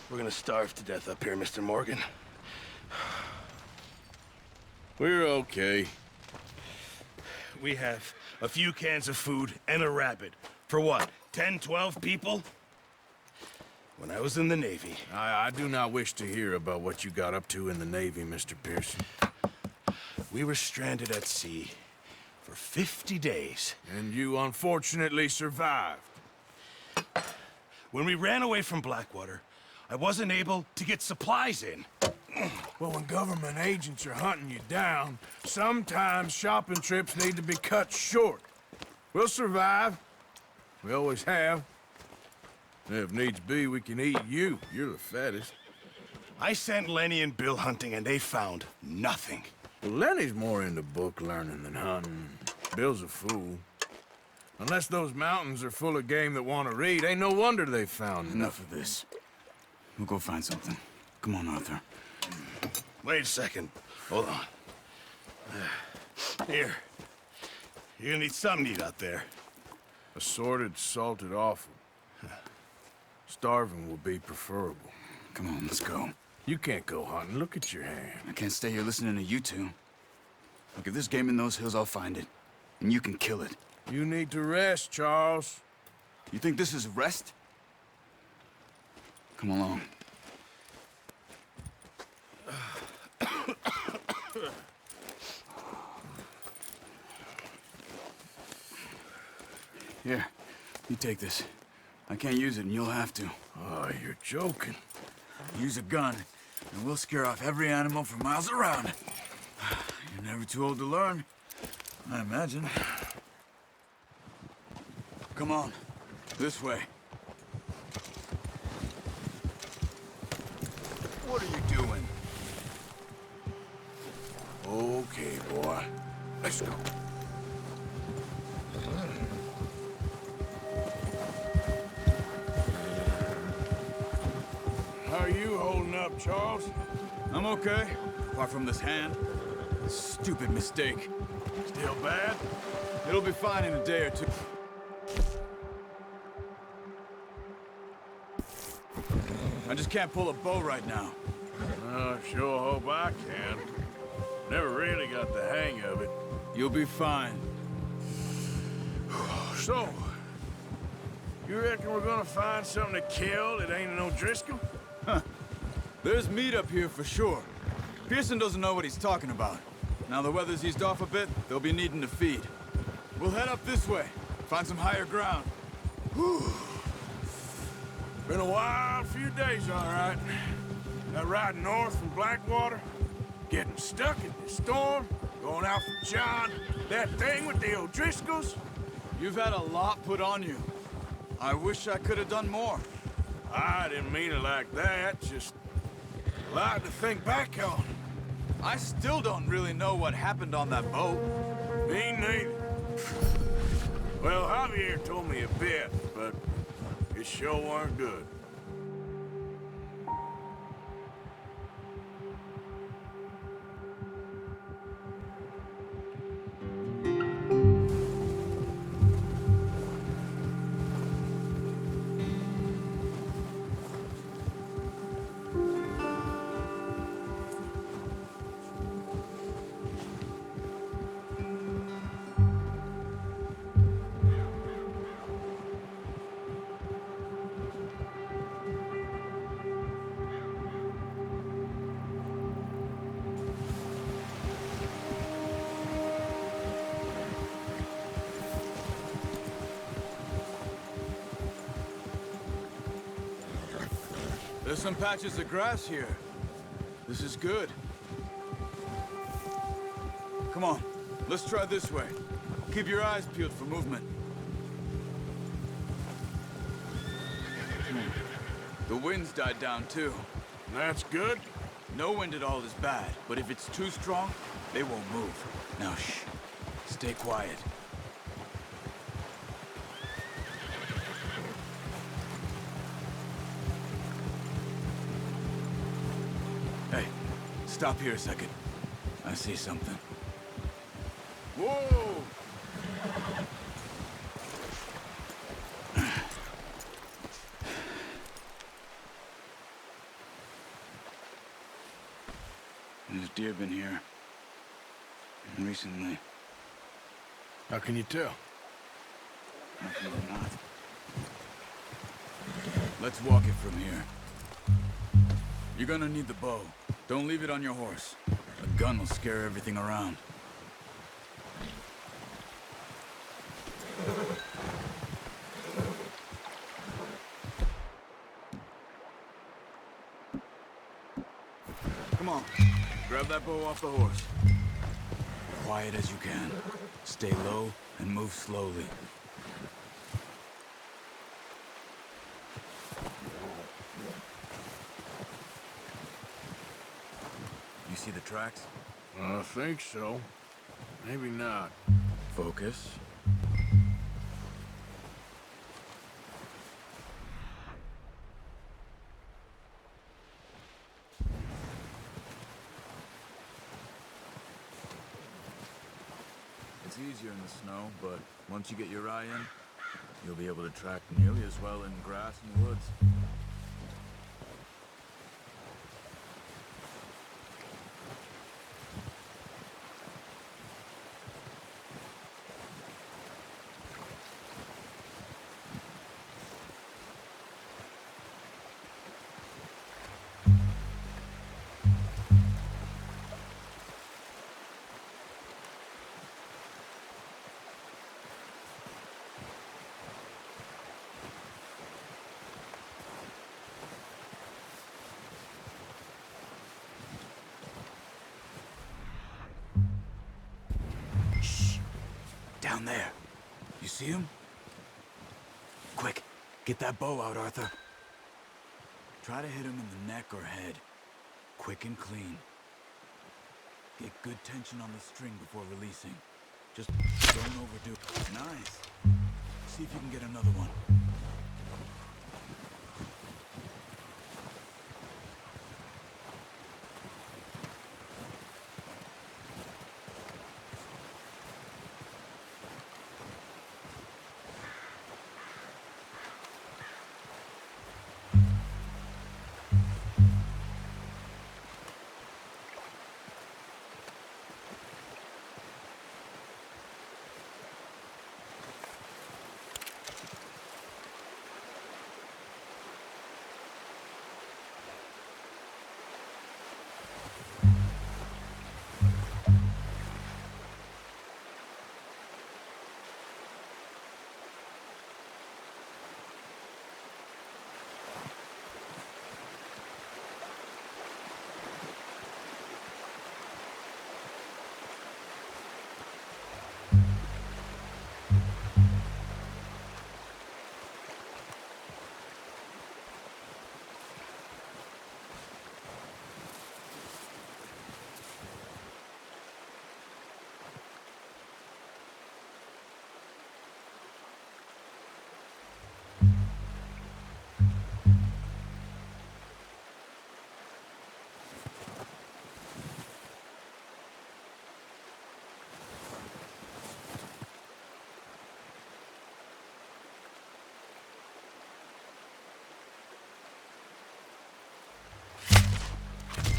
We're gonna starve to death up here, Mr. Morgan. We're okay. We have a few cans of food and a rabbit. For what, 10, 12 people? When I was in the Navy... I do not wish to hear about what you got up to in the Navy, Mr. Pearson. We were stranded at sea for 50 days. And you unfortunately survived. When we ran away from Blackwater, I wasn't able to get supplies in. Well, when government agents are hunting you down, sometimes shopping trips need to be cut short. We'll survive. We always have. If needs be, we can eat you. You're the fattest. I sent Lenny and Bill hunting, and they found nothing. Well, Lenny's more into book learning than hunting. Bill's a fool. Unless those mountains are full of game that want to read, ain't no wonder they found Enough of this. We'll go find something. Come on, Arthur. Wait a second. Hold on. Here. You're gonna need something to eat out there. Assorted, salted offal. Starving will be preferable. Come on, let's go. You can't go hunting. Look at your hand. I can't stay here listening to you two. Look, if there's game in those hills, I'll find it. And you can kill it. You need to rest, Charles. You think this is rest? Come along. Here, you take this. I can't use it, and you'll have to. Oh, you're joking. Use a gun, and we'll scare off every animal for miles around. You're never too old to learn, I imagine. Come on, this way. What are you doing? Okay, boy. Let's go. How are you holding up, Charles? I'm okay, apart from this hand. Stupid mistake. Still bad? It'll be fine in a day or two. I just can't pull a bow right now. I sure hope I can. Never really got the hang of it. You'll be fine. So, you reckon we're gonna find something to kill that ain't no Driscoll? There's meat up here for sure. Pearson doesn't know what he's talking about. Now the weather's eased off a bit, they'll be needing to feed. We'll head up this way, find some higher ground. Whew. Been a wild few days, all right. That ride north from Blackwater, getting stuck in the storm, going out for John, that thing with the O'Driscolls. You've had a lot put on you. I wish I could have done more. I didn't mean it like that, just a lot to think back on. I still don't really know what happened on that boat. Me neither. Well, Javier told me a bit, but it sure weren't good. There's some patches of grass here. This is good. Come on, let's try this way. Keep your eyes peeled for movement. The wind's died down too. That's good. No wind at all is bad, but if it's too strong, they won't move. Now shh, stay quiet. Hey, stop here a second. I see something. Whoa! deer been here. Recently. How can you tell? How can you not? Let's walk it from here. You're gonna need the bow. Don't leave it on your horse. A gun will scare everything around. Come on. Grab that bow off the horse. Quiet as you can. Stay low and move slowly. You see the tracks? I think so. Maybe not. Focus. It's easier in the snow, but once you get your eye in, you'll be able to track nearly as well in grass and woods. Down there. You see him? Quick, get that bow out, Arthur. Try to hit him in the neck or head. Quick and clean. Get good tension on the string before releasing. Just don't overdo it. Nice. See if you can get another one.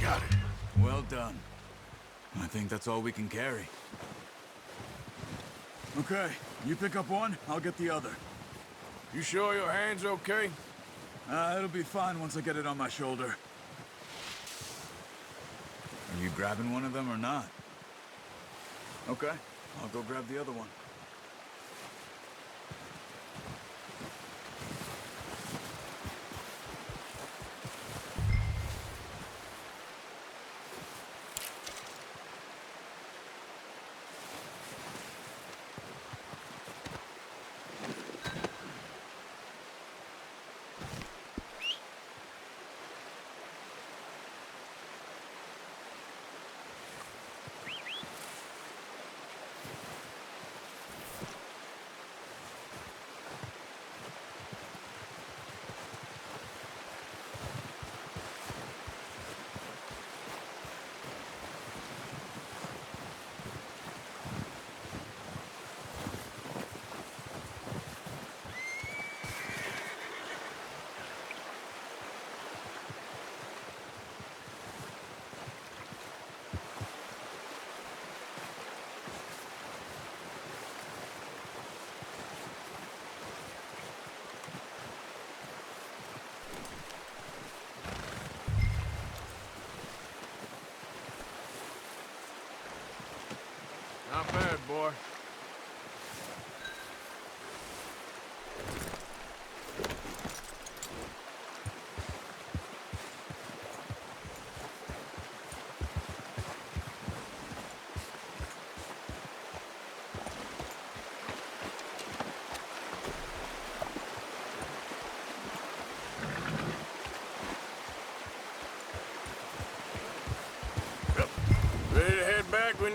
Got it. Well done. I think that's all we can carry. Okay, you pick up one, I'll get the other. You sure your hand's okay? It'll be fine once I get it on my shoulder. Are you grabbing one of them or not? Okay, I'll go grab the other one.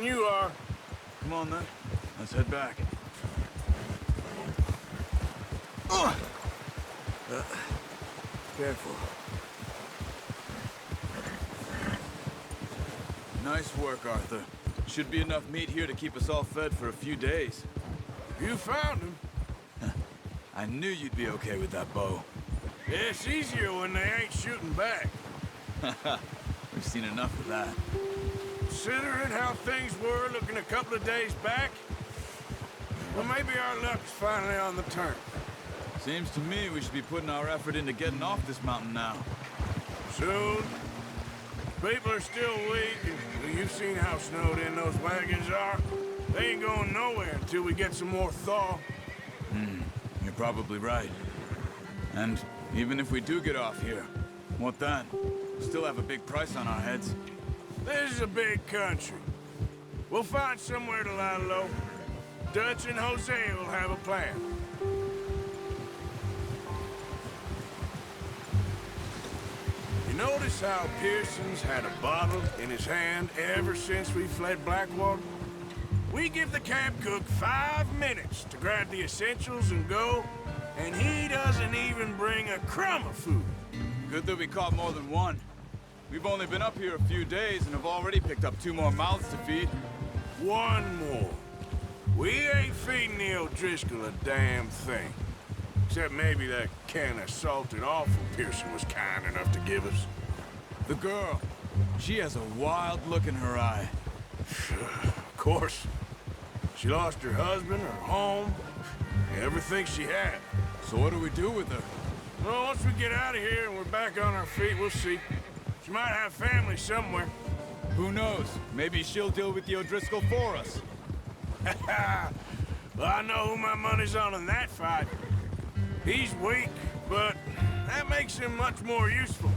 than you are. Come on, then. Let's head back. Careful. Nice work, Arthur. Should be enough meat here to keep us all fed for a few days. You found him. I knew you'd be okay with that bow. Yeah, it's easier when they ain't shooting back. We've seen enough of that. Considering how things were looking a couple of days back, well, maybe our luck's finally on the turn. Seems to me we should be putting our effort into getting off this mountain now. Soon. People are still weak, and you've seen how snowed in those wagons are. They ain't going nowhere until we get some more thaw. You're probably right. And even if we do get off here, what then? We still have a big price on our heads. This is a big country. We'll find somewhere to lie low. Dutch and Hosea will have a plan. You notice how Pearson's had a bottle in his hand ever since we fled Blackwater? We give the camp cook 5 minutes to grab the essentials and go, and he doesn't even bring a crumb of food. Good that we caught more than one. We've only been up here a few days and have already picked up 2 more mouths to feed. One more. We ain't feeding the O'Driscoll a damn thing. Except maybe that can of salted offal Pearson was kind enough to give us. The girl, she has a wild look in her eye. Of course. She lost her husband, her home, everything she had. So what do we do with her? Well, once we get out of here and we're back on our feet, we'll see. She might have family somewhere. Who knows? Maybe she'll deal with the O'Driscoll for us. Well, I know who my money's on in that fight. He's weak, but that makes him much more useful.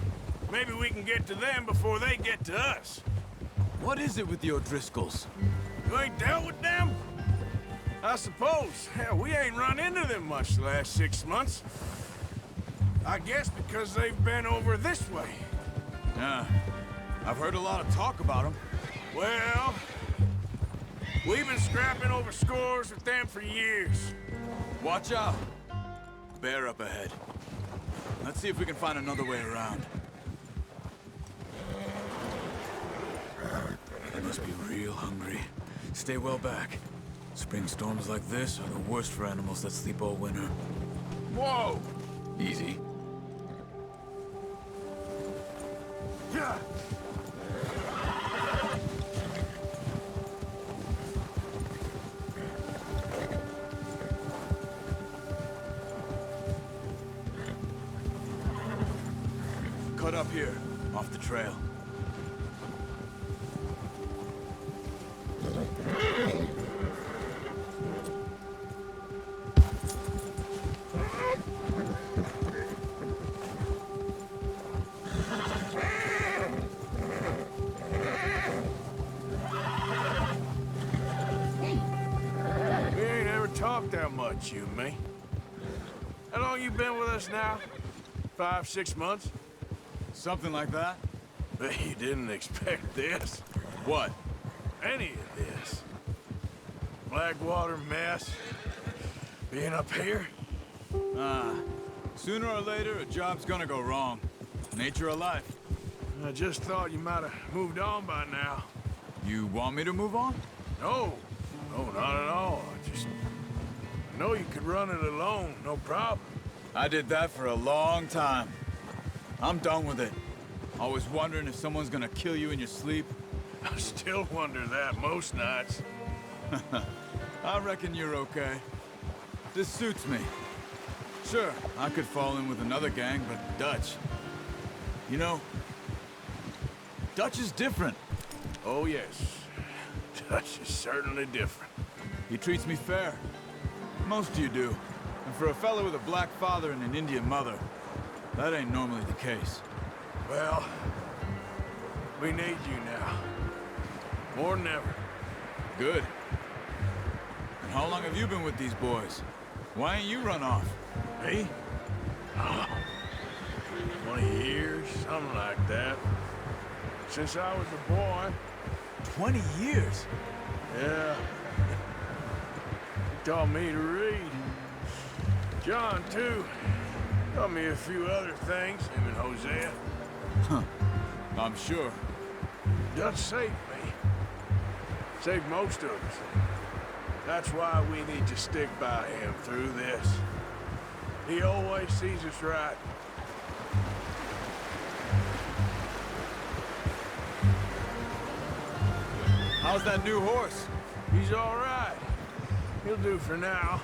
Maybe we can get to them before they get to us. What is it with the O'Driscolls? You ain't dealt with them? I suppose. Hell, we ain't run into them much the last 6 months. I guess because they've been over this way. Yeah, I've heard a lot of talk about them. Well, we've been scrapping over scores with them for years. Watch out. Bear up ahead. Let's see if we can find another way around. They must be real hungry. Stay well back. Spring storms like this are the worst for animals that sleep all winter. Whoa! Easy. Yeah. Cut up here, off the trail. We ain't ever talked that much, you and me. How long you been with us now? 5, 6 months? Something like that? Bet you didn't expect this. What? Any of this. Blackwater mess. Being up here. Sooner or later, a job's gonna go wrong. Nature of life. I just thought you might have moved on by now. You want me to move on? No. No, not at all. I know you could run it alone, no problem. I did that for a long time. I'm done with it. Always wondering if someone's gonna kill you in your sleep. I still wonder that most nights. I reckon you're okay. This suits me. Sure, I could fall in with another gang, but Dutch... You know, Dutch is different. Oh, yes. Dutch is certainly different. He treats me fair. Most of you do. And for a fella with a black father and an Indian mother, that ain't normally the case. Well, we need you now. More than ever. Good. And how long have you been with these boys? Why ain't you run off? Me? 20 years, something like that. Since I was a boy. 20 years. Yeah. He taught me to read. John, too. Taught me a few other things, him and Hosea. I'm sure. Dutch saved me. Saved most of us. That's why we need to stick by him through this. He always sees us right. How's that new horse? He's all right. He'll do for now.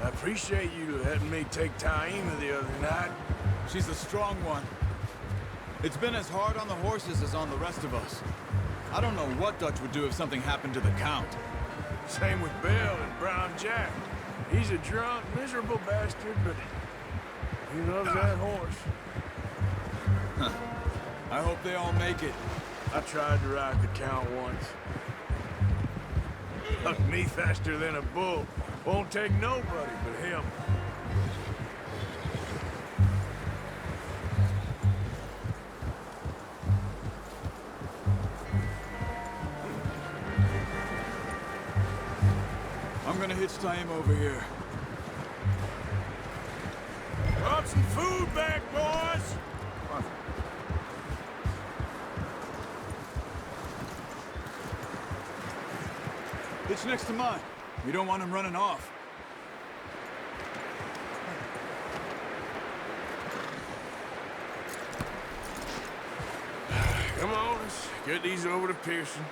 I appreciate you letting me take Taima the other night. She's a strong one. It's been as hard on the horses as on the rest of us. I don't know what Dutch would do if something happened to the Count. Same with Bill and Brown Jack. He's a drunk, miserable bastard, but he loves that horse. I hope they all make it. I tried to ride the Count once. Hucked me faster than a bull. Won't take nobody but him. I'm gonna hitch Taima over here. Brought some food back, boys! Hitch next to mine. We don't want him running off. Come on, let's get these over to Pearson.